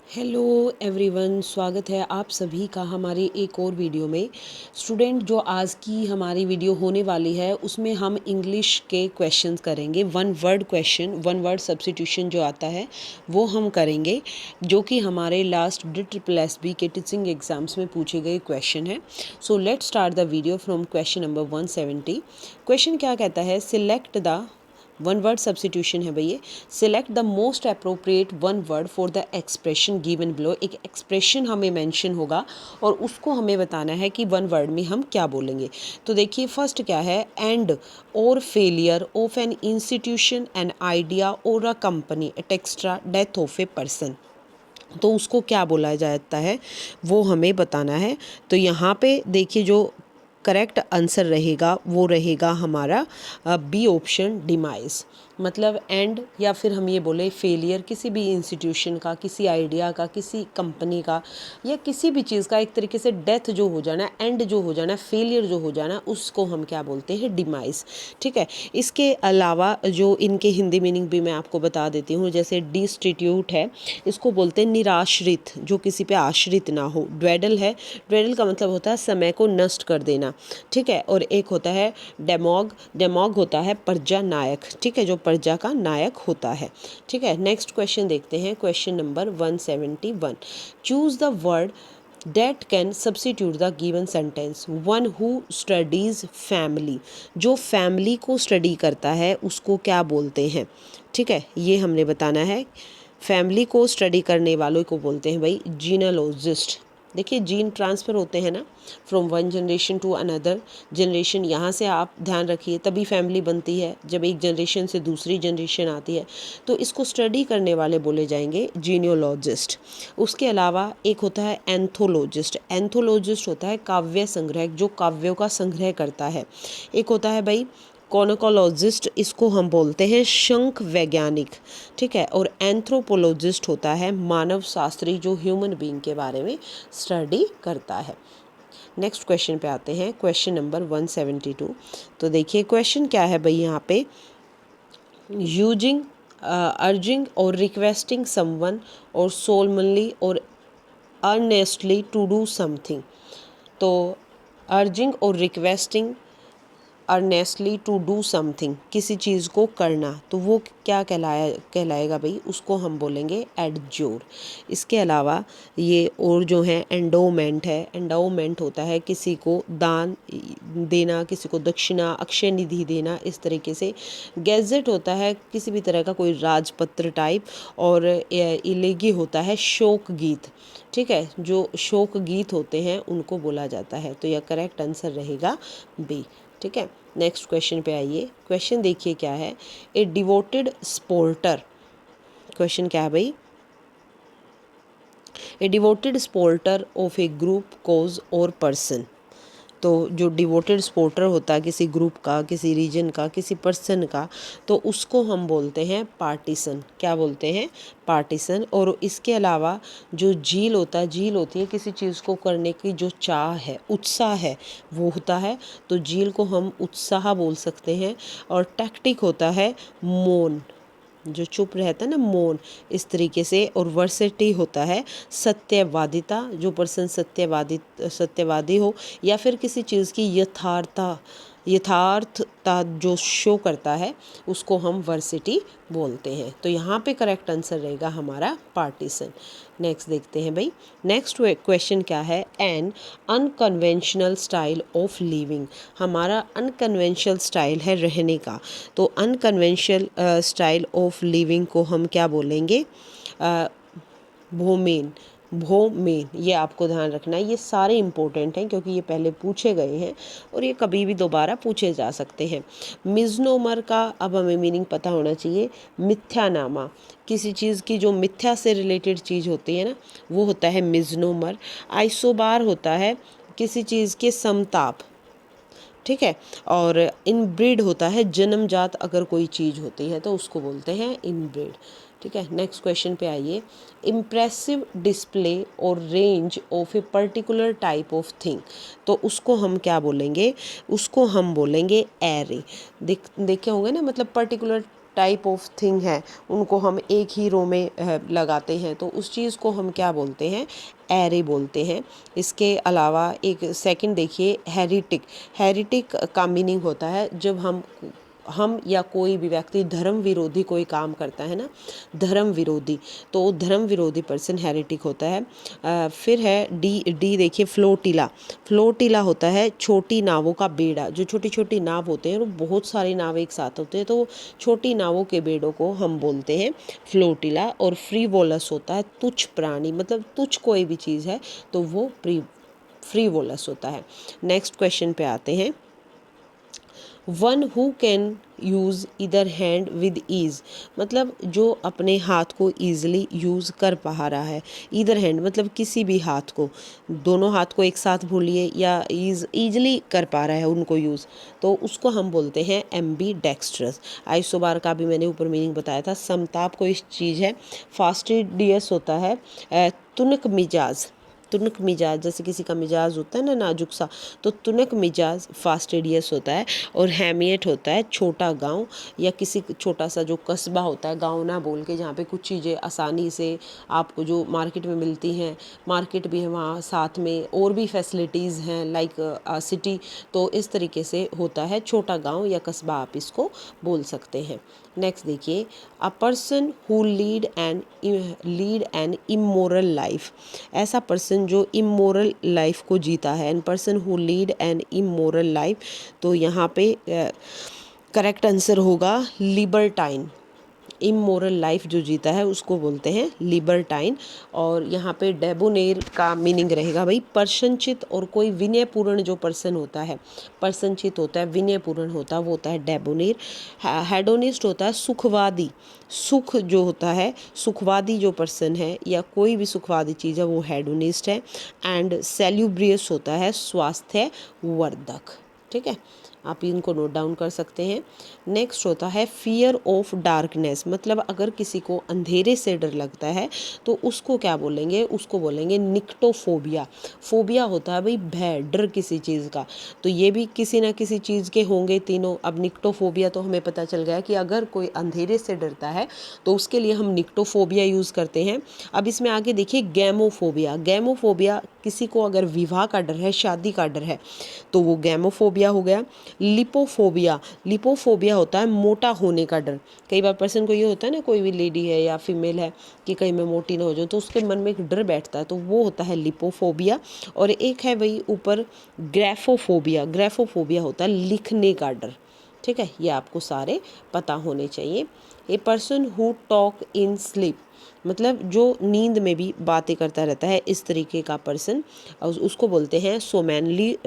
Hello everyone, स्वागत है आप सभी का हमारे एक और वीडियो में। स्टूडेंट, जो आज की हमारी वीडियो होने वाली है उसमें हम इंग्लिश के क्वेश्चंस करेंगे। One word question, one word substitution जो आता है वो हम करेंगे, जो कि हमारे लास्ट DSSB के टीचिंग एग्जाम्स में पूछे गए क्वेश्चन है। So let start the video from question number 170। Question क्या कहता है? Select the one word substitution है भैया। Select the most appropriate one word for the expression given below. एक एक्सप्रेशन हमें मेंशन होगा और उसको हमें बताना है कि वन वर्ड में हम क्या बोलेंगे। तो देखिए फर्स्ट क्या है? End or failure of an institution, an idea or a company et cetera death of a person. तो उसको क्या बोला जाता है वो हमें बताना है। तो यहाँ पे देखिए जो करेक्ट आंसर रहेगा वो रहेगा हमारा बी ऑप्शन, डिमाइज। मतलब एंड या फिर हम ये बोले फेलियर किसी भी इंस्टीट्यूशन का, किसी आइडिया का, किसी कंपनी का या किसी भी चीज़ का एक तरीके से डेथ जो हो जाना, एंड जो हो जाना, फेलियर जो हो जाना, उसको हम क्या बोलते हैं? डिमाइज। ठीक है। इसके अलावा जो इनके हिंदी मीनिंग भी मैं आपको बता देती हूँ। जैसे डिस्टिट्यूट है, इसको बोलते हैं निराश्रित, जो किसी पे आश्रित ना हो। ड्वेडल है, ड्वेडल का मतलब होता है समय को नष्ट कर देना। ठीक है। और एक होता है डेमोग, डेमोग होता है प्रजा नायक। ठीक है, जो प्रजा का नायक होता है। ठीक है। नेक्स्ट क्वेश्चन देखते हैं, question number 171। Choose the word that can substitute the given sentence। one who studies family, जो फैमिली को स्टडी करता है उसको क्या बोलते हैं? ठीक है, ये हमने बताना है। फैमिली को स्टडी करने वालों को बोलते हैं भाई जीनोलॉजिस्ट। देखिए जीन ट्रांसफ़र होते हैं ना, from one generation to another generation. यहाँ से आप ध्यान रखिए, तभी फैमिली बनती है जब एक जनरेशन से दूसरी जनरेशन आती है। तो इसको स्टडी करने वाले बोले जाएंगे जीनियोलॉजिस्ट। उसके अलावा एक होता है एंथोलॉजिस्ट। एंथोलॉजिस्ट होता है काव्य संग्रह, जो काव्यों का संग्रह करता है। एक होता है भाई कॉनकोलॉजिस्ट, इसको हम बोलते हैं शंख वैज्ञानिक। ठीक है। और एंथ्रोपोलॉजिस्ट होता है मानव शास्त्री, जो ह्यूमन बीइंग के बारे में स्टडी करता है। नेक्स्ट क्वेश्चन पे आते हैं, क्वेश्चन नंबर 172। तो देखिए क्वेश्चन क्या है भाई यहाँ पे? यूजिंग, अर्जिंग और रिक्वेस्टिंग समवन और सोलमनली और अर्नेस्टली टू डू समथिंग। तो अर्जिंग और requesting earnestly to do something, किसी चीज़ को करना, तो वो क्या कहलाएगा भाई? उसको हम बोलेंगे एडज्योर। इसके अलावा ये और जो है एंडोमेंट है। एंडोमेंट होता है किसी को दान देना, किसी को दक्षिणा, अक्षय निधि देना, इस तरीके से। गैजेट होता है किसी भी तरह का कोई राजपत्र टाइप। और इलेगी होता है शोक गीत। ठीक है, जो शोक गीत होते हैं उनको बोला जाता है। तो यह करेक्ट आंसर रहेगा बी। ठीक है। नेक्स्ट क्वेश्चन पे आइए। क्वेश्चन देखिए क्या है? ए डिवोटेड स्पोर्टर। क्वेश्चन क्या है भाई? A devoted supporter of a group, cause or person. तो जो डिवोटेड स्पोर्टर होता है किसी ग्रुप का, किसी रीजन का, किसी पर्सन का, तो उसको हम बोलते हैं पार्टीसन। क्या बोलते हैं? पार्टीसन। और इसके अलावा जो झील होता है, झील होती है किसी चीज़ को करने की जो चाह है, उत्साह है, वो होता है। तो झील को हम उत्साह बोल सकते हैं। और टैक्टिक होता है मौन, जो चुप रहता है ना, मौन, इस तरीके से। और वर्सिटी होता है सत्यवादिता, जो पर्सन सत्यवादी हो या फिर किसी चीज़ की यथार्थता जो शो करता है, उसको हम वर्सिटी बोलते हैं। तो यहाँ पे करेक्ट आंसर रहेगा हमारा पार्टीसन। नेक्स्ट देखते हैं भाई। नेक्स्ट क्वेश्चन क्या है? An unconventional style of living. हमारा अनकन्वेंशनल स्टाइल है रहने का। तो अनकन्वेंशनल स्टाइल ऑफ लिविंग को हम क्या बोलेंगे? भोमेन। भोमेन, ये आपको ध्यान रखना है। ये सारे इंपॉर्टेंट हैं क्योंकि ये पहले पूछे गए हैं और ये कभी भी दोबारा पूछे जा सकते हैं। मिज़नोमर का अब हमें मीनिंग पता होना चाहिए। मिथ्यानामा, किसी चीज़ की जो मिथ्या से रिलेटेड चीज़ होती है ना, वो होता है मिज़नोमर। आइसोबार होता है किसी चीज़ के समताप। ठीक है। और इनब्रीड होता है जन्मजात, अगर कोई चीज़ होती है तो उसको बोलते हैं इनब्रीड। ठीक है। नेक्स्ट क्वेश्चन पे आइए। इम्प्रेसिव डिस्प्ले और range of a particular type of thing. तो उसको हम क्या बोलेंगे? उसको हम बोलेंगे एरे। देखे होंगे ना, मतलब पर्टिकुलर टाइप ऑफ थिंग है उनको हम एक ही रो में लगाते हैं, तो उस चीज़ को हम क्या बोलते हैं, एरे बोलते हैं। इसके अलावा एक सेकंड देखिए, हेरिटिक। हेरिटिक का मीनिंग होता है जब हम या कोई भी व्यक्ति धर्म विरोधी कोई काम करता है ना, धर्म विरोधी, तो धर्म विरोधी पर्सन हेरेटिक होता है। फिर है डी देखिए, फ्लोटिला। फ्लोटिला होता है छोटी नावों का बेड़ा। जो छोटी छोटी नाव होते हैं, वो बहुत सारी नाव एक साथ होते हैं, तो छोटी नावों के बेड़ों को हम बोलते हैं फ्लोटिला। और फ्रीवोलस होता है तुच्छ प्राणी, मतलब तुच्छ कोई भी चीज़ है तो वो फ्रीवोलस होता है। नेक्स्ट क्वेश्चन पे आते हैं। वन हु कैन यूज़ इधर हैंड विद ईज़, मतलब जो अपने हाथ को ईज़िली यूज़ कर पा रहा है। इधर हैंड मतलब किसी भी हाथ को, दोनों हाथ को एक साथ बोलिए, या ईज़िली कर पा रहा है उनको यूज़, तो उसको हम बोलते हैं एम्बी डेक्स्ट्रस। आइसोबार का भी मैंने ऊपर मीनिंग बताया था। समताप कोई चीज़ है। फास्टिडियस होता है तुनक मिजाज। तुनक मिजाज, जैसे किसी का मिजाज होता है ना नाजुक सा, तो तुनक मिजाज फास्टिडियस होता है। और हैमियट होता है छोटा गांव, या किसी छोटा सा जो कस्बा होता है, गांव ना बोल के, जहाँ पे कुछ चीज़ें आसानी से आपको जो मार्केट में मिलती हैं, मार्केट भी है वहाँ, साथ में और भी फैसिलिटीज़ हैं लाइक सिटी, तो इस तरीके से होता है छोटा गांव या कस्बा, आप इसको बोल सकते हैं। नेक्स्ट देखिए, a person who lead an immoral life. ऐसा पर्सन जो इमोरल लाइफ को जीता है, an person who lead an immoral life, तो यहाँ पे करेक्ट आंसर होगा लिबर्टाइन। इमोरल लाइफ जो जीता है उसको बोलते हैं लिबर्टाइन। और यहाँ पे डेबोनेर का मीनिंग रहेगा भाई प्रसन्नचित, और कोई विनयपूर्ण जो पर्सन होता है, प्रसन्नचित होता है, विनयपूर्ण होता है, वो होता है डेबोनेर। हेडोनिस्ट होता है सुखवादी। सुख जो होता है, सुखवादी जो पर्सन है या कोई भी सुखवादी चीज़ है वो हेडोनिस्ट है। एंड सेल्यूब्रियस होता है स्वास्थ्य वर्धक। ठीक है, आप इनको नोट डाउन कर सकते हैं। नेक्स्ट होता है फियर ऑफ डार्कनेस, मतलब अगर किसी को अंधेरे से डर लगता है तो उसको क्या बोलेंगे, उसको बोलेंगे निक्टोफोबिया। फोबिया होता है भाई भय, डर किसी चीज़ का, तो ये भी किसी ना किसी चीज़ के होंगे तीनों। अब निक्टोफोबिया तो हमें पता चल गया कि अगर कोई अंधेरे से डरता है तो उसके लिए हम निक्टोफोबिया यूज़ करते हैं। अब इसमें आगे देखिए गैमोफोबिया। गैमोफोबिया किसी को अगर विवाह का डर है, शादी का डर है, तो वो गैमोफोबिया हो गया। लिपोफोबिया, लिपोफोबिया होता है मोटा होने का डर। कई बार पर्सन को ये होता है ना, कोई भी लेडी है या फीमेल है, कि कहीं मैं मोटी ना हो जाऊँ, तो उसके मन में एक डर बैठता है, तो वो होता है लिपोफोबिया। और एक है वही ऊपर ग्रेफोफोबिया। ग्रेफोफोबिया होता है लिखने का डर। ठीक है, ये आपको सारे पता होने चाहिए। A person who talk in sleep, मतलब जो नींद में भी बातें करता रहता है, इस तरीके का पर्सन, उसको बोलते हैं सोमैनली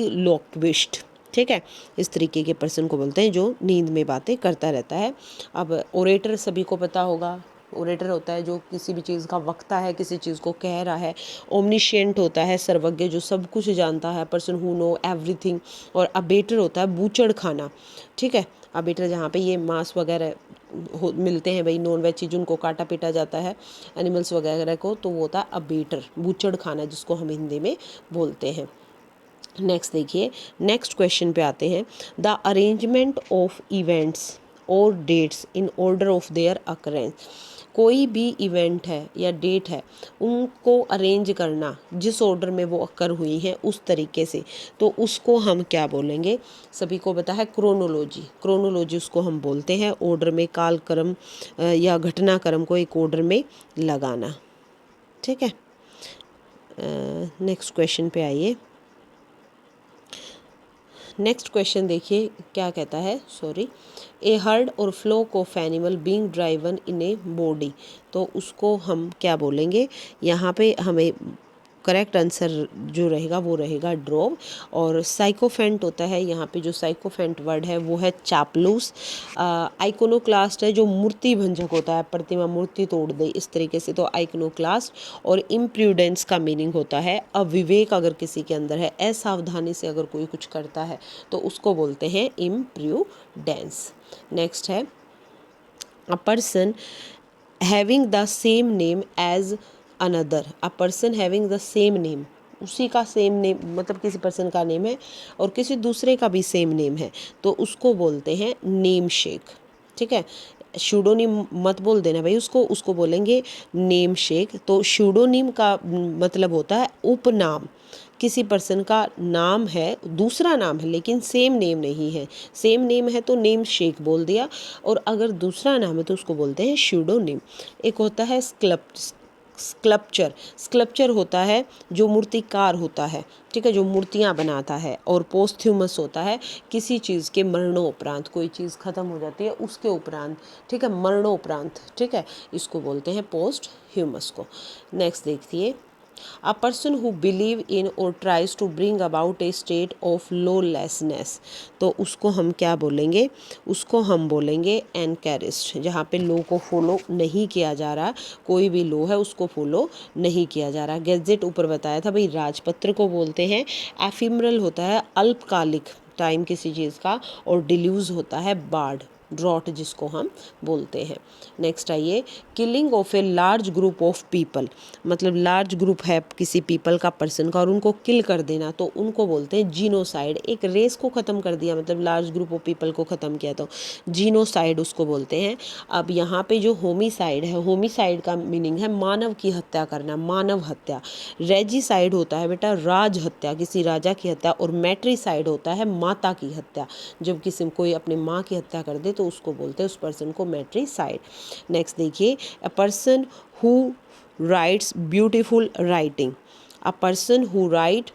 लोक्विस्ट। ठीक है, इस तरीके के पर्सन को बोलते हैं जो नींद में बातें करता रहता है। अब ओरेटर सभी को पता होगा। ओरेटर होता है जो किसी भी चीज़ का वक्ता है, किसी चीज़ को कह रहा है। ओमनिशिएंट होता है सर्वज्ञ, जो सब कुछ जानता है, पर्सन हु नो एवरीथिंग। और अबेटर होता है बूचड़ खाना। ठीक है, अबेटर जहाँ पे ये मांस वगैरह मिलते हैं भाई, नॉन वेज चीज़ उनको काटा पीटा जाता है एनिमल्स वगैरह को, तो वो होता है अबेटर, बूचड़ खाना, जिसको हम हिंदी में बोलते हैं। नेक्स्ट देखिए, नेक्स्ट क्वेश्चन पे आते हैं। द अरेंजमेंट ऑफ इवेंट्स और dates in order of their occurrence. कोई भी इवेंट है या डेट है, उनको अरेंज करना जिस ऑर्डर में वो अकर हुई हैं उस तरीके से, तो उसको हम क्या बोलेंगे, सभी को पता है क्रोनोलॉजी। क्रोनोलॉजी उसको हम बोलते हैं, ऑर्डर में कालक्रम या घटनाक्रम को एक ऑर्डर में लगाना। ठीक है, नेक्स्ट क्वेश्चन पे आइए। नेक्स्ट क्वेश्चन देखिए क्या कहता है, ए हर्ड और fluke of animal being driven in a body, तो उसको हम क्या बोलेंगे, यहाँ पे हमें करेक्ट आंसर जो रहेगा वो रहेगा ड्रोव। और साइकोफेंट होता है, यहाँ पे जो साइकोफेंट वर्ड है वो है चापलूस। आइकोनोक्लास्ट है जो मूर्ति भंजक होता है, प्रतिमा मूर्ति तोड़ दे इस तरीके से, तो आइकोनोक्लास्ट। और इम्प्रूडेंस का मीनिंग होता है अविवेक अगर किसी के अंदर है, असावधानी से अगर कोई कुछ करता है तो उसको बोलते हैं इम्प्रूडेंस। नेक्स्ट है a person having the same name as another. A person having the same name, उसी का सेम नेम, मतलब किसी पर्सन का नेम है और किसी दूसरे का भी सेम नेम है, तो उसको बोलते हैं नेम शेक। ठीक है, शूडोनिम मत बोल देना भाई उसको, उसको बोलेंगे नेम शेक। तो शूडोनिम का मतलब होता है उपनाम। किसी पर्सन का नाम है, दूसरा नाम है लेकिन सेम नेम नहीं है, सेम नेम है तो नेम शेक बोल दिया, और अगर दूसरा नाम है तो उसको बोलते हैं शूडोनिम। एक होता है स्कल्पचर। स्कल्पचर होता है जो मूर्तिकार होता है, ठीक है, जो मूर्तियाँ बनाता है। और पोस्थ्यूमस होता है किसी चीज़ के मरणोपरांत, कोई चीज़ ख़त्म हो जाती है उसके उपरांत, ठीक है, मरणोपरांत, ठीक है, इसको बोलते हैं पोस्ट ह्यूमस को। नेक्स्ट देखिए, a person who believe in or tries to bring about a state of lawlessness, तो उसको हम क्या बोलेंगे, उसको हम बोलेंगे एनकैरिस्ट। जहाँ पे लॉ को फॉलो नहीं किया जा रहा, कोई भी लॉ है उसको फॉलो नहीं किया जा रहा। गैजेट ऊपर बताया था भाई, राजपत्र को बोलते हैं। एफिमरल होता है अल्पकालिक टाइम किसी चीज़ का, और डिल्यूज होता है बाढ़, ड्रॉट जिसको हम बोलते हैं। नेक्स्ट आइए, killing of a large group of people, मतलब लार्ज ग्रुप है किसी पीपल का, पर्सन का, और उनको किल कर देना, तो उनको बोलते हैं जीनोसाइड। एक रेस को ख़त्म कर दिया, मतलब लार्ज ग्रुप ऑफ पीपल को ख़त्म किया, तो जीनोसाइड उसको बोलते हैं। अब यहाँ पे जो होमिसाइड है, होमिसाइड का मीनिंग है मानव की हत्या करना, मानव हत्या। रेजिसाइड होता है बेटा राज हत्या, किसी राजा की हत्या। और मैट्रिसाइड होता है माता की हत्या, जब किसी कोई अपनी माँ की हत्या कर दे तो उसको बोलते हैं उस पर्सन को मैट्रिसाइड। नेक्स्ट देखिए, a person who rights beautiful writing. A person who right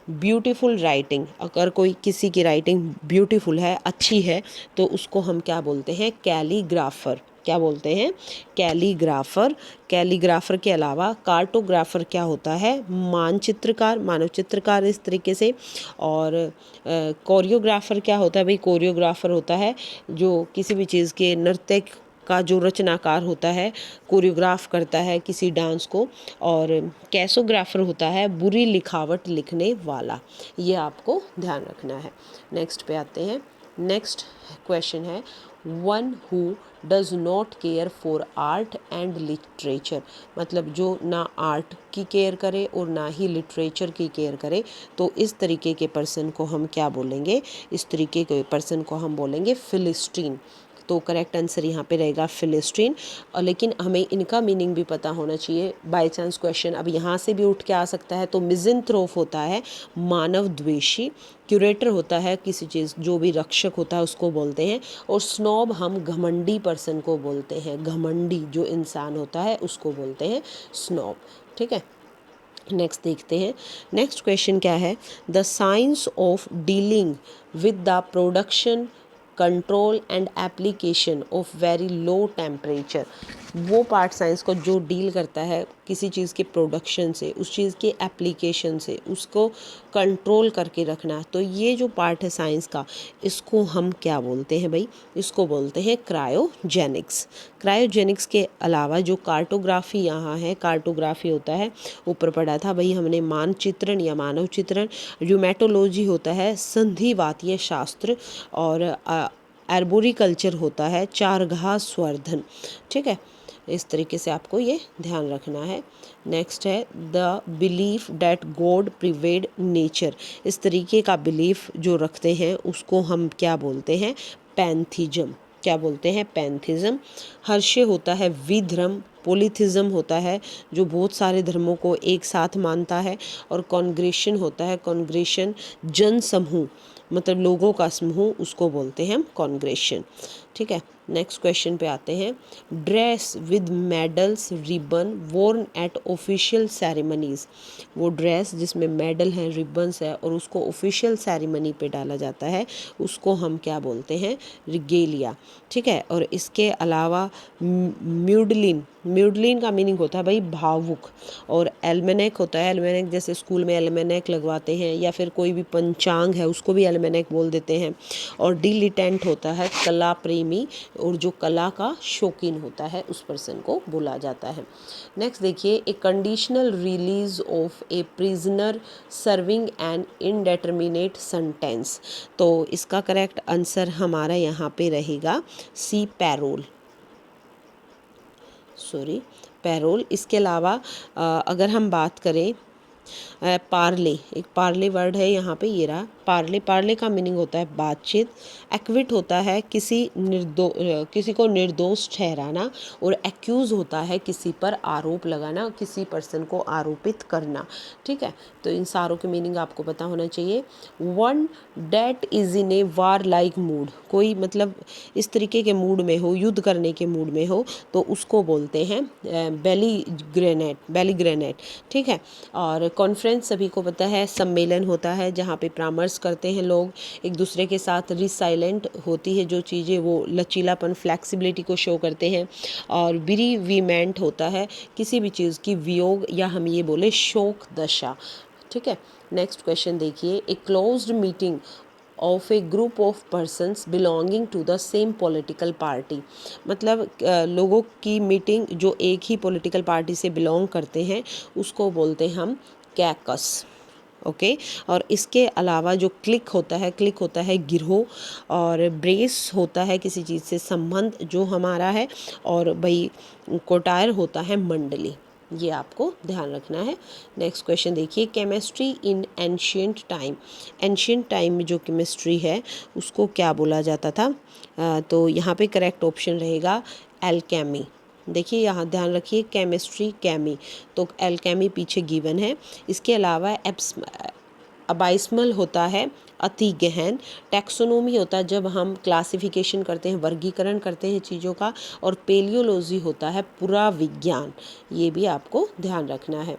beautiful writing, अगर कोई किसी की राइटिंग ब्यूटीफुल है, अच्छी है, तो उसको हम क्या बोलते हैं, कैलीग्राफर। क्या बोलते हैं, कैलीग्राफर। कैलीग्राफर के अलावा कार्टोग्राफर क्या होता है, मानचित्रकार, मानव चित्रकार इस तरीके से। और कोरियोग्राफर क्या होता है भाई, कोरियोग्राफर होता है जो किसी भी चीज़ के नृत्य का जो रचनाकार होता है, कोरियोग्राफ करता है किसी डांस को। और कैसोग्राफर होता है बुरी लिखावट लिखने वाला। ये आपको ध्यान रखना है। नेक्स्ट पे आते हैं। नेक्स्ट क्वेश्चन है, one who does not care for art and literature, मतलब जो ना आर्ट की केयर करे और ना ही लिटरेचर की केयर करे, तो इस तरीके के पर्सन को हम क्या बोलेंगे, इस तरीके के पर्सन को हम बोलेंगे फिलिस्टीन। तो करेक्ट आंसर यहाँ पे रहेगा फिलिस्टीन। और लेकिन हमें इनका मीनिंग भी पता होना चाहिए, बाय चांस क्वेश्चन अब यहाँ से भी उठ के आ सकता है। तो मिज़ेंथ्रोप होता है मानव द्वेषी, क्यूरेटर होता है किसी चीज़, जो भी रक्षक होता है उसको बोलते हैं। और स्नॉब हम घमंडी पर्सन को बोलते हैं, घमंडी जो इंसान होता है उसको बोलते हैं स्नॉब। ठीक है, नेक्स्ट देखते हैं। नेक्स्ट क्वेश्चन क्या है, the science of dealing with the production control and application of very low temperature. वो पार्ट साइंस को जो डील करता है किसी चीज़ के प्रोडक्शन से, उस चीज़ के एप्लीकेशन से, उसको कंट्रोल करके रखना, तो ये जो पार्ट है साइंस का, इसको हम क्या बोलते हैं भाई, इसको बोलते हैं क्रायोजेनिक्स। क्रायोजेनिक्स के अलावा जो कार्टोग्राफी यहाँ है, कार्टोग्राफी होता है, ऊपर पढ़ा था भाई हमने मानचित्रण या मानव चित्रण। र्यूमेटोलॉजी होता है संधिवातीय शास्त्र। और एर्बोरिकल्चर होता है चारघास संवर्धन। ठीक है, इस तरीके से आपको ये ध्यान रखना है। नेक्स्ट है the belief that God pervades nature. इस तरीके का बिलीफ जो रखते हैं उसको हम क्या बोलते हैं, पैंथीज्म। क्या बोलते हैं, पैंथीज्म। हर्षे होता है विधर्म, पोलिथिज्म होता है जो बहुत सारे धर्मों को एक साथ मानता है। और कॉन्ग्रेशन होता है, कॉन्ग्रेशन जन समूह, मतलब लोगों का समूह, उसको बोलते हैं हम कॉन्ग्रेशन। ठीक है, नेक्स्ट क्वेश्चन पे आते हैं। Dress with medals ribbon worn at official ceremonies. वो ड्रेस जिसमें मेडल हैं, रिबन्स है, और उसको ऑफिशियल सेरेमनी पे डाला जाता है, उसको हम क्या बोलते हैं, रिगेलिया। ठीक है, और इसके अलावा म्यूडलिन, म्यूडलिन का मीनिंग होता है भाई भावुक। और एल्मेनेक होता है, एल्मेनेक जैसे स्कूल में एल्मेनेक लगवाते हैं, या फिर कोई भी पंचांग है उसको भी एल्मेनेक बोल देते हैं। और डिलिटेंट होता है कला प्रेमी, और जो कला का शौकीन होता है उस पर्सन को बोला जाता है। नेक्स्ट देखिए, a conditional release of a prisoner serving an indeterminate sentence. तो इसका करेक्ट आंसर हमारा यहाँ पे रहेगा सी, पैरोल। पैरोल। इसके अलावा अगर हम बात करें पार्ले, एक पार्ले वर्ड है यहाँ पे, ये रहा पार्ले। पार्ले का मीनिंग होता है बातचीत। एक्विट होता है किसी को निर्दोष ठहराना, और एक्यूज़ होता है किसी पर आरोप लगाना, किसी पर्सन को आरोपित करना। ठीक है, तो इन सारों के मीनिंग आपको पता होना चाहिए। One that is in A war like mood, कोई मतलब इस तरीके के मूड में हो, युद्ध करने के मूड में हो, तो उसको बोलते हैं बेली ग्रेनेट। ठीक है, और कॉन्फ्रेंस सभी को पता है, सम्मेलन होता है जहाँ पे परामर्श करते हैं लोग एक दूसरे के साथ। रिसाइलेंट होती है जो चीज़ें, वो लचीलापन, फ्लैक्सिबिलिटी को शो करते हैं। और बिरीवीमेंट होता है किसी भी चीज़ की वियोग, या हम ये बोले शोक दशा। ठीक है, नेक्स्ट क्वेश्चन देखिए। A closed meeting of a group of persons belonging to the same political party, मतलब लोगों की मीटिंग जो एक ही पॉलिटिकल पार्टी से बिलोंग करते हैं, उसको बोलते हैं हम कैकस। ओके, और इसके अलावा जो क्लिक होता है गिरोह, और ब्रेस होता है किसी चीज़ से संबंध जो हमारा है, और भाई कोटायर होता है मंडली। ये आपको ध्यान रखना है। नेक्स्ट क्वेश्चन देखिए। Chemistry in ancient time, ancient time में जो केमिस्ट्री है उसको क्या बोला जाता था? तो यहाँ पे करेक्ट ऑप्शन रहेगा एल्केमी। देखिए यहाँ ध्यान रखिए, केमिस्ट्री केमी, तो एल्केमी पीछे गिवन है। इसके अलावा अबाइस्मल होता है अति गहन। टैक्सोनोमी होता है जब हम क्लासिफिकेशन करते हैं, वर्गीकरण करते हैं चीज़ों का। और पेलियोलॉजी होता है पुराविज्ञान। ये भी आपको ध्यान रखना है।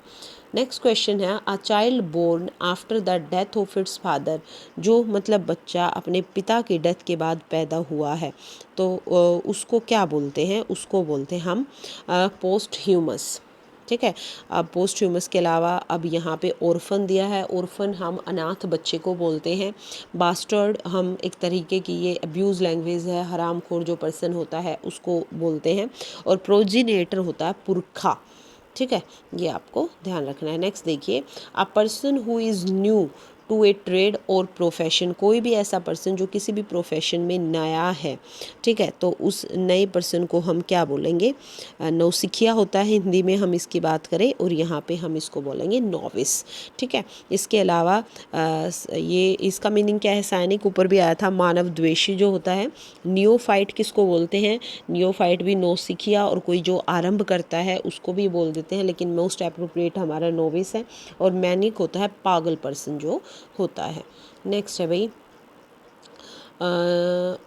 नेक्स्ट क्वेश्चन है, a child born after the death of its father, जो मतलब बच्चा अपने पिता की डेथ के बाद पैदा हुआ है, तो उसको क्या बोलते हैं? उसको बोलते हैं हम पोस्ट ह्यूमस। ठीक है, अब पोस्ट ह्यूमस के अलावा अब यहाँ पे ऑर्फन दिया है। ऑर्फन हम अनाथ बच्चे को बोलते हैं। बास्टर्ड हम एक तरीके की, ये अब्यूज़ लैंग्वेज है, हरामखोर जो पर्सन होता है उसको बोलते हैं। और प्रोजिनेटर होता है पुरखा। ठीक है, ये आपको ध्यान रखना है। नेक्स्ट देखिए, a person who is new to a trade और प्रोफेशन, कोई भी ऐसा पर्सन जो किसी भी प्रोफेशन में नया है। ठीक है, तो उस नए पर्सन को हम क्या बोलेंगे? नौसिखिया होता है हिंदी में हम इसकी बात करें, और यहाँ पे हम इसको बोलेंगे नोविस। ठीक है, इसके अलावा ये इसका मीनिंग क्या है? सैनिक ऊपर भी आया था। मानव द्वेषी जो होता है। नियोफाइट किसको बोलते हैं? नियोफाइट भी नौसिखिया, और कोई जो आरंभ करता है उसको भी बोल देते हैं, लेकिन मोस्ट एप्रोप्रिएट हमारा नोविस है। और मैनिक होता है पागल पर्सन जो होता है। नेक्स्ट है भाई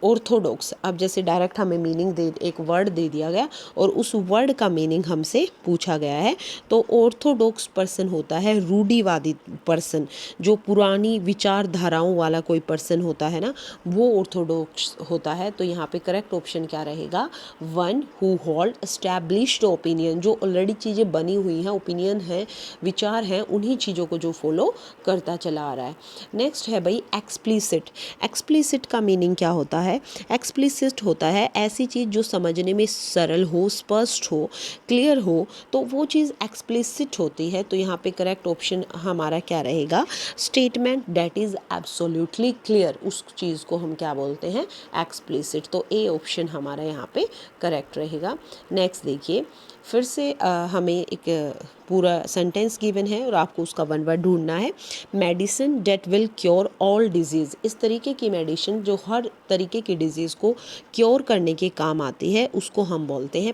ऑर्थोडॉक्स। अब जैसे डायरेक्ट हमें मीनिंग दे, एक वर्ड दे दिया गया और उस वर्ड का मीनिंग हमसे पूछा गया है, तो ऑर्थोडॉक्स पर्सन होता है रूढ़िवादी पर्सन, जो पुरानी विचारधाराओं वाला कोई पर्सन होता है ना, वो ऑर्थोडॉक्स होता है। तो यहाँ पे करेक्ट ऑप्शन क्या रहेगा? One who hold established opinion, जो ऑलरेडी चीज़ें बनी हुई हैं, ओपिनियन है, विचार हैं, उन्हीं चीज़ों को जो फॉलो करता चला आ रहा है। नेक्स्ट है भाई एक्सप्लिसिट। एक्सप्लिसिट का मीनिंग क्या होता है? एक्सप्लिसिट होता है ऐसी चीज़ जो समझने में सरल हो, स्पष्ट हो, क्लियर हो, तो वो चीज़ एक्सप्लिसिट होती है। तो यहाँ पे करेक्ट ऑप्शन हमारा क्या रहेगा? Statement that is absolutely clear, उस चीज़ को हम क्या बोलते हैं? एक्सप्लिसिट। तो ए ऑप्शन हमारा यहाँ पे करेक्ट रहेगा। नेक्स्ट देखिए, फिर से हमें एक पूरा सेंटेंस गिवन है और आपको उसका वन वर्ड ढूंढना है। Medicine that will cure all disease, इस तरीके की मेडिसिन जो हर तरीके की डिजीज़ को क्योर करने के काम आती है, उसको हम बोलते हैं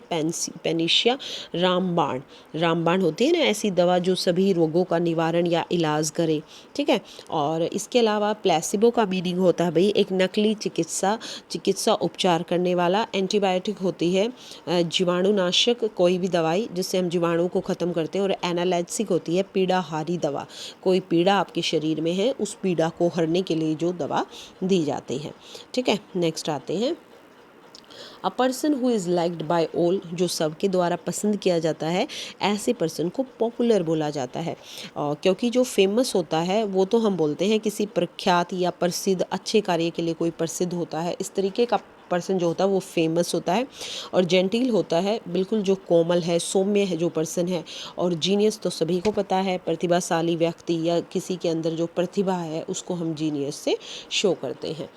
पेनिशिया। रामबाण, रामबाण होती है ना ऐसी दवा जो सभी रोगों का निवारण या इलाज करे। ठीक है, और इसके अलावा प्लेसिबो का मीनिंग होता है भाई एक नकली चिकित्सा उपचार करने वाला। एंटीबायोटिक होती है जीवाणुनाशक, कोई भी दवाई जिससे हम जीवाणु को ख़त्म करते हैं। और एनाल्जेसिक होती है पीड़ाहारी दवा, कोई पीड़ा आपके शरीर में है उस पीड़ा को हरने के लिए जो दवा दी जाती है। ठीक है, नेक्स्ट आते हैं। अ person who is liked by all, जो सबके द्वारा पसंद किया जाता है, ऐसे पर्सन को पॉपुलर बोला जाता है। क्योंकि जो फेमस होता है वो तो हम बोलते हैं किसी प्रख्यात या प्रसिद्ध अच्छे कार्य के लिए कोई प्रसिद्ध होता है, इस तरीके का पर्सन जो होता है वो फेमस होता है, और जेंटिल होता है बिल्कुल जो कोमल है, सौम्य है जो पर्सन है, और जीनियस तो सभी को पता है, प्रतिभाशाली व्यक्ति या किसी के अंदर जो प्रतिभा है उसको हम जीनियस से शो करते हैं।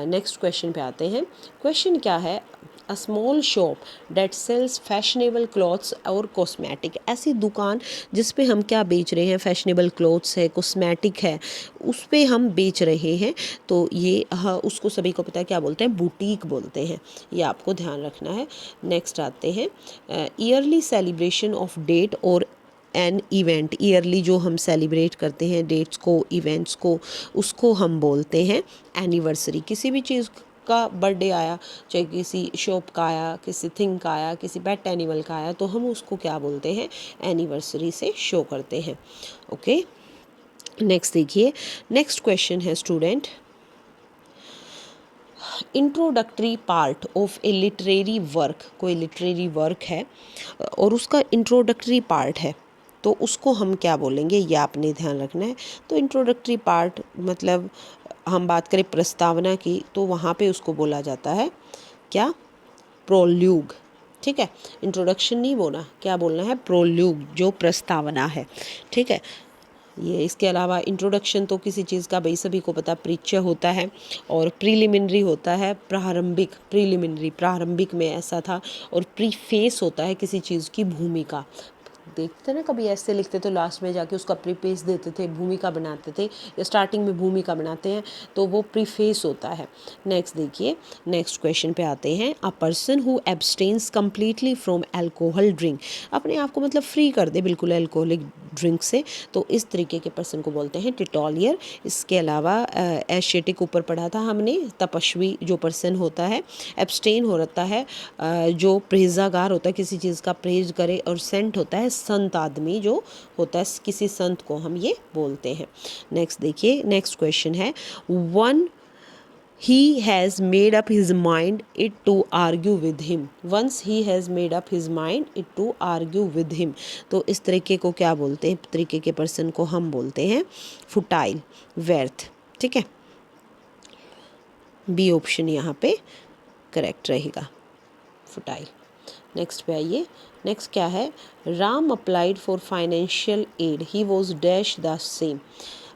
नेक्स्ट क्वेश्चन पे आते हैं। क्वेश्चन क्या है, a small shop that sells fashionable clothes और कॉस्मेटिक, ऐसी दुकान जिस पे हम क्या बेच रहे हैं, फैशनेबल क्लॉथ्स है, कॉस्मेटिक है, उस पे हम बेच रहे हैं, तो ये उसको सभी को पता है क्या बोलते हैं, बुटीक बोलते हैं, ये आपको ध्यान रखना है। नेक्स्ट आते हैं, ईयरली सेलिब्रेशन ऑफ डेट और एन इवेंट, ईयरली जो हम सेलिब्रेट करते हैं डेट्स को, इवेंट्स को, उसको हम बोलते हैं एनिवर्सरी। किसी भी चीज़ का बर्थडे आया, चाहे किसी शॉप का आया, किसी थिंग का आया, किसी पेट एनिमल का आया, तो हम उसको क्या बोलते हैं, एनिवर्सरी से शो करते हैं। ओके, नेक्स्ट देखिए, नेक्स्ट क्वेश्चन है student, introductory part of A literary work, कोई लिटरेरी वर्क है और उसका इंट्रोडक्टरी पार्ट है, तो उसको हम क्या बोलेंगे, ये आपने ध्यान रखना है। तो इंट्रोडक्टरी पार्ट मतलब हम बात करें प्रस्तावना की, तो वहाँ पे उसको बोला जाता है क्या, प्रोल्यूग। ठीक है, इंट्रोडक्शन नहीं बोलना, क्या बोलना है, प्रोल्यूग, जो प्रस्तावना है। ठीक है, ये इसके अलावा इंट्रोडक्शन तो किसी चीज़ का भाई सभी को पता, परिचय होता है, और प्रीलिमिनरी होता है प्रारंभिक, प्रीलिमिनरी प्रारंभिक में ऐसा था, और प्रीफेस होता है किसी चीज़ की भूमिका। देखते ना कभी ऐसे लिखते तो लास्ट में जाके उसका प्रीफेस देते थे, भूमिका बनाते थे, या स्टार्टिंग में भूमिका बनाते हैं तो वो प्रीफेस होता है। नेक्स्ट देखिए, नेक्स्ट क्वेश्चन पे आते हैं, अ person who abstains completely from alcohol drink, अपने आप को मतलब फ्री कर दे बिल्कुल अल्कोहलिक ड्रिंक से, तो इस तरीके के पर्सन को बोलते हैं टिटोलियर। इसके अलावा एशेटिक ऊपर पढ़ा था हमने, तपस्वी जो पर्सन होता है, एब्सटेन हो रहता है जो प्रेजागार होता है, किसी चीज़ का प्रेज करे, और सेंट होता है संत आदमी जो होता है, किसी संत को हम ये बोलते हैं। नेक्स्ट देखिए, नेक्स्ट क्वेश्चन है, one he has made up his mind it to argue with him, once he has made up his mind it to argue with him, तो इस तरीके को क्या बोलते हैं, तरीके के पर्सन को हम बोलते हैं फुटाइल, व्यर्थ। ठीक है, बी ऑप्शन यहाँ पे करेक्ट रहेगा, फुटाइल। नेक्स्ट पे आइए, नेक्स्ट क्या है, Ram applied for financial aid, he was dash the same,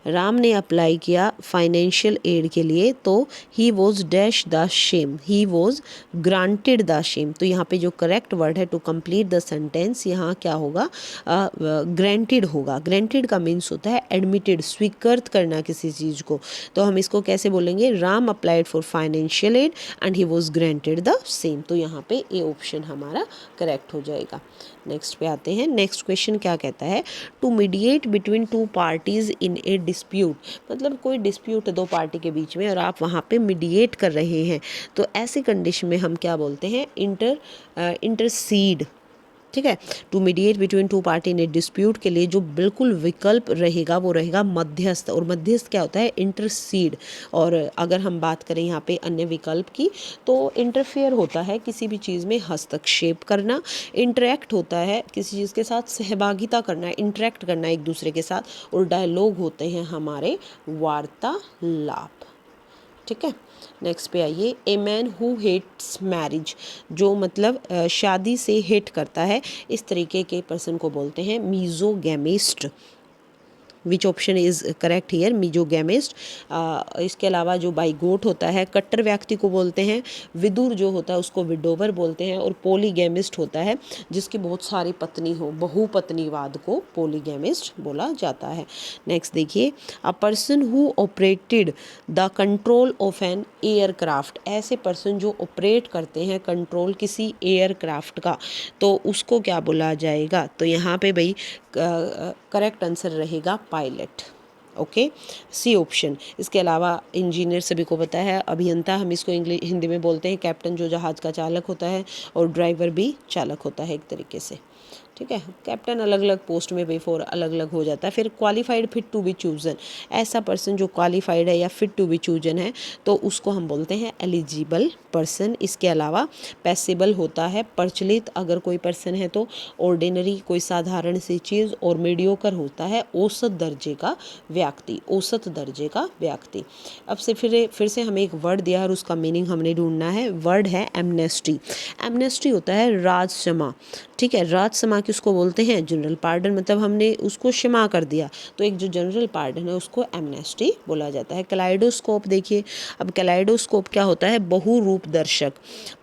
Ram ने अप्लाई किया फाइनेंशियल एड के लिए, तो he was dash the same, he was granted the same, तो यहाँ पे जो करेक्ट वर्ड है टू कंप्लीट द सेंटेंस, यहाँ क्या होगा, ग्रांटेड होगा। ग्रांटेड का मीन्स होता है एडमिटेड, स्वीकृत करना किसी चीज़ को, तो हम इसको कैसे बोलेंगे, Ram applied for financial add and he was granted the same, तो यहाँ पे ए ऑप्शन हमारा करेक्ट हो जाएगा। नेक्स्ट पे आते हैं, नेक्स्ट क्वेश्चन क्या कहता है, to mediate between two parties in a dispute, मतलब कोई डिस्प्यूट है दो पार्टी के बीच में और आप वहाँ पे मीडिएट कर रहे हैं, तो ऐसी कंडीशन में हम क्या बोलते हैं, इंटरसीड। ठीक है, to mediate between two party in a dispute के लिए जो बिल्कुल विकल्प रहेगा वो रहेगा मध्यस्थ, और मध्यस्थ क्या होता है, इंटरसीड। और अगर हम बात करें यहाँ पे अन्य विकल्प की, तो इंटरफेयर होता है किसी भी चीज़ में हस्तक्षेप करना, इंटरेक्ट होता है किसी चीज़ के साथ सहभागिता करना, इंटरेक्ट करना एक दूसरे के साथ, और डायलॉग होते हैं हमारे वार्तालाप। ठीक है, नेक्स्ट पे आइए, a man who hates marriage, जो मतलब शादी से हेट करता है, इस तरीके के पर्सन को बोलते हैं misogamist. Which option is correct here, misogamist. इसके अलावा जो बाइगोट होता है, कट्टर व्यक्ति को बोलते हैं, विदुर जो होता है उसको विडोवर बोलते हैं, और पोलीगैमिस्ट होता है जिसकी बहुत सारी पत्नी हो, बहुपत्नीवाद को पोलीगैमिस्ट बोला जाता है। नेक्स्ट देखिए, a person who operated the control of an aircraft, ऐसे पर्सन जो ऑपरेट करते हैं कंट्रोल किसी एयरक्राफ्ट का, तो उसको क्या बोला जाएगा, तो यहाँ पे भाई करेक्ट आंसर रहेगा पायलट। Okay, C option. इसके अलावा इंजीनियर सभी को पता है, अभियंता हम इसको इंग्लिश हिंदी में बोलते हैं, कैप्टन जो जहाज़ का चालक होता है, और ड्राइवर भी चालक होता है एक तरीके से। ठीक है, कैप्टन अलग अलग पोस्ट में बिफोर अलग अलग हो जाता है। फिर qualified fit to be chosen, ऐसा पर्सन जो क्वालिफाइड है या फिट टू बी चूजन है तो उसको हम बोलते हैं एलिजिबल पर्सन। इसके अलावा पैसेबल होता है प्रचलित अगर कोई पर्सन है तो, ऑर्डिनरी कोई साधारण सी चीज़, और मीडियोकर होता है औसत दर्जे का व्यक्ति, औसत दर्जे का व्यक्ति। अब से फिर से हमें एक वर्ड दिया और उसका मीनिंग हमने ढूंढना है। वर्ड है एमनेस्टी। एमनेस्टी होता है राज क्षमा, ठीक है, राज क्षमा किसको बोलते हैं? जनरल पार्डन, मतलब हमने उसको क्षमा कर दिया तो एक जो जनरल पार्डन है उसको एमनेस्टी बोला जाता है। कैलाइडोस्कोप देखिए, अब कैलाइडोस्कोप क्या होता है? बहुरूप दर्शक,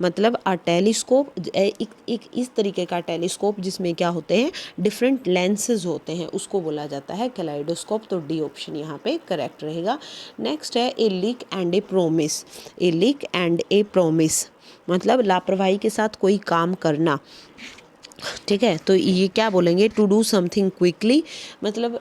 मतलब अ टेलीस्कोप, एक इस तरीके का टेलीस्कोप जिसमें क्या होते हैं, डिफरेंट लेंसेज होते हैं, उसको बोला जाता है कैलाइडोस्कोप। तो डी ऑप्शन यहाँ पे करेक्ट रहेगा। नेक्स्ट है a leak and a promise. A leak and a promise मतलब लापरवाही के साथ कोई काम करना, ठीक है, तो ये क्या बोलेंगे? टू डू समथिंग क्विकली, मतलब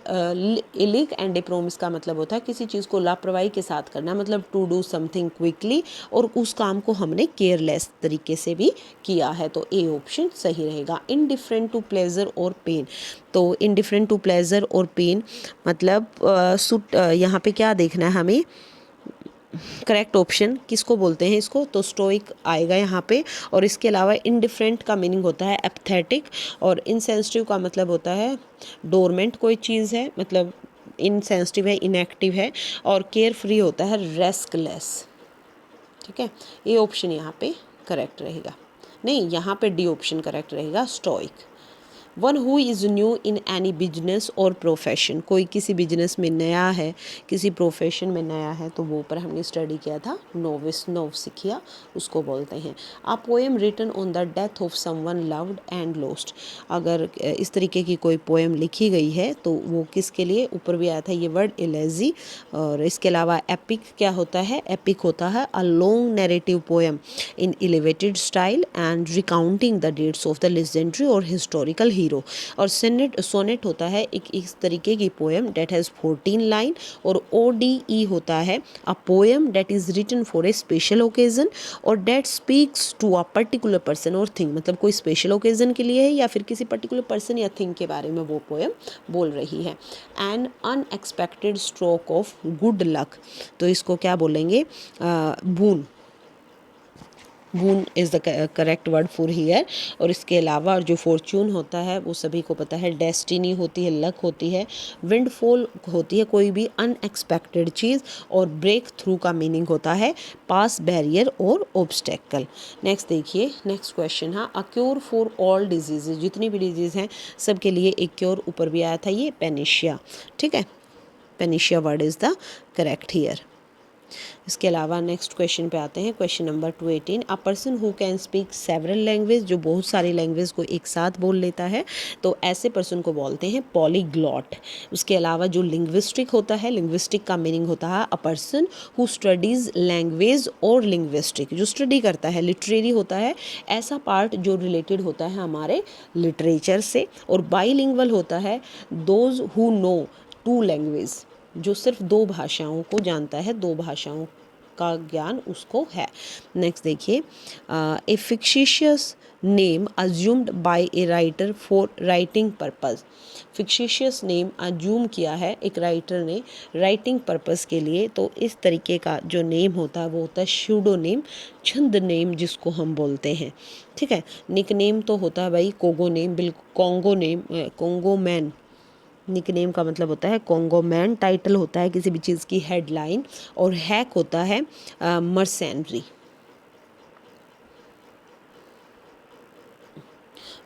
लीक एंड ए प्रोमिस का मतलब होता है किसी चीज़ को लापरवाही के साथ करना, मतलब टू डू समथिंग क्विकली, और उस काम को हमने केयरलेस तरीके से भी किया है, तो ए ऑप्शन सही रहेगा। इनडिफरेंट टू प्लेजर और पेन, तो इनडिफरेंट टू प्लेजर और पेन मतलब यहाँ पे क्या देखना है हमें? करेक्ट ऑप्शन किसको बोलते हैं इसको? तो स्टोइक आएगा यहाँ पे। और इसके अलावा इनडिफरेंट का मीनिंग होता है एपथेटिक, और इनसेंसिटिव का मतलब होता है डोरमेंट कोई चीज़ है, मतलब इनसेंसिटिव है, इनएक्टिव है, और केयर फ्री होता है रेस्कलेस, ठीक है। ये ऑप्शन यहाँ पे करेक्ट रहेगा, नहीं यहाँ पे डी ऑप्शन करेक्ट रहेगा, stoic. One who is new in any business और प्रोफेशन, कोई किसी बिजनेस में नया है, किसी प्रोफेशन में नया है, तो वो पर हमने स्टडी किया था नोविस, नौसिखिया उसको बोलते हैं। A poem written on the death of someone loved and lost, अगर इस तरीके की कोई पोएम लिखी गई है तो वो किसके लिए? ऊपर भी आया था ये वर्ड एलेजी। और इसके अलावा एपिक क्या होता है? एपिक होता है a long narrative poem in elevated style and recounting the deeds of the legendary or historical hero. और सोनेट होता है एक इस तरीके की पोएम डेट हैज़ 14 लाइन। और ओडीई होता है a poem that is written for a special occasion or that speaks to a particular person or thing, मतलब कोई स्पेशल ओकेजन के लिए है या फिर किसी पर्टिकुलर पर्सन या थिंग के बारे में वो पोएम बोल रही है। An unexpected stroke of good luck, तो इसको क्या बोलेंगे? Boon, boon is the correct word for here. और इसके अलावा जो फॉर्चून होता है वो सभी को पता है, डेस्टिनी होती है, लक होती है, विंडफॉल होती है कोई भी अनएक्सपेक्टेड चीज़, और ब्रेक थ्रू का मीनिंग होता है पास बैरियर और ऑब्स्टेकल। नेक्स्ट देखिए, नेक्स्ट क्वेश्चन है a cure for all disease, जितनी भी डिजीज़ हैं सबके लिए एक क्योर, ऊपर भी आया था ये पेनिशिया, ठीक है, panacea word is the correct here. इसके अलावा नेक्स्ट क्वेश्चन पे आते हैं, question number 218। A person who can speak several language, जो बहुत सारी लैंग्वेज को एक साथ बोल लेता है, तो ऐसे पर्सन को बोलते हैं पॉलीग्लॉट। उसके अलावा जो लिंग्विस्टिक होता है, लिंग्विस्टिक का मीनिंग होता है a person who studies language और लिंग्विस्टिक, जो स्टडी करता है। लिटरेरी होता है ऐसा पार्ट जो रिलेटेड होता है हमारे लिटरेचर से। और बाईलिंगुअल होता है those who know two language, जो सिर्फ दो भाषाओं को जानता है, दो भाषाओं का ज्ञान उसको है। नेक्स्ट देखिए, a fictitious name assumed by a writer for writing purpose, fictitious name assume किया है एक राइटर ने राइटिंग पर्पस के लिए, तो इस तरीके का जो नेम होता है वो होता है शूडो नेम, छंद नेम जिसको हम बोलते हैं, ठीक है। निक नेम तो होता है भाई कोगो नेम, बिल्कुल Congo name, Congo man, nickname का मतलब होता है कॉन्गो मैन। टाइटल होता है किसी भी चीज़ की हेडलाइन। और हैक होता है mercenary.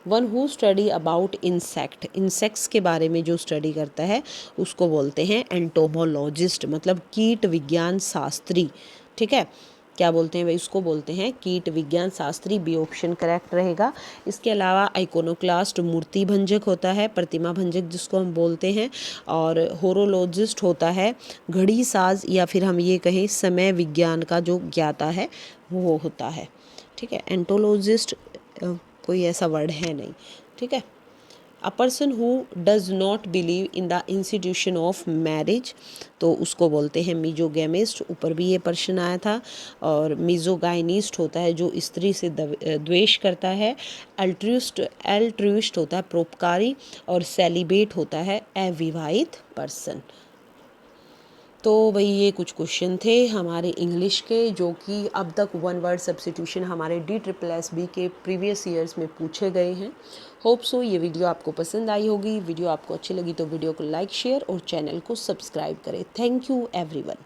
One who study about insect, insects के बारे में जो स्टडी करता है उसको बोलते हैं एंटोमोलॉजिस्ट, मतलब कीट विज्ञान शास्त्री, ठीक है। क्या बोलते हैं भाई? उसको बोलते हैं कीट विज्ञान शास्त्री, बी ऑप्शन करेक्ट रहेगा। इसके अलावा आइकोनोक्लास्ट मूर्ति भंजक होता है, प्रतिमा भंजक जिसको हम बोलते हैं। और होरोलॉजिस्ट होता है घड़ी साज, या फिर हम ये कहें समय विज्ञान का जो ज्ञाता है वो होता है, ठीक है। एंटोलॉजिस्ट कोई ऐसा वर्ड है नहीं, ठीक है। A person who does not believe in the institution of marriage, तो उसको बोलते हैं मिजोगैमिस्ट। ऊपर भी ये प्रश्न आया था। और मिजोगाइनिस्ट होता है जो स्त्री से द्वेष करता है। एल्ट्रुइस्ट होता है परोपकारी। और सेलिबेट होता है अविवाहित पर्सन। तो भाई ये कुछ क्वेश्चन थे हमारे इंग्लिश के, जो कि अब तक वन वर्ड सब्स्टिट्यूशन हमारे DSSB के प्रीवियस ईयर्स में पूछे गए हैं। होप सो ये वीडियो आपको पसंद आई होगी। वीडियो आपको अच्छी लगी तो वीडियो को लाइक शेयर और चैनल को सब्सक्राइब करें। Thank you everyone.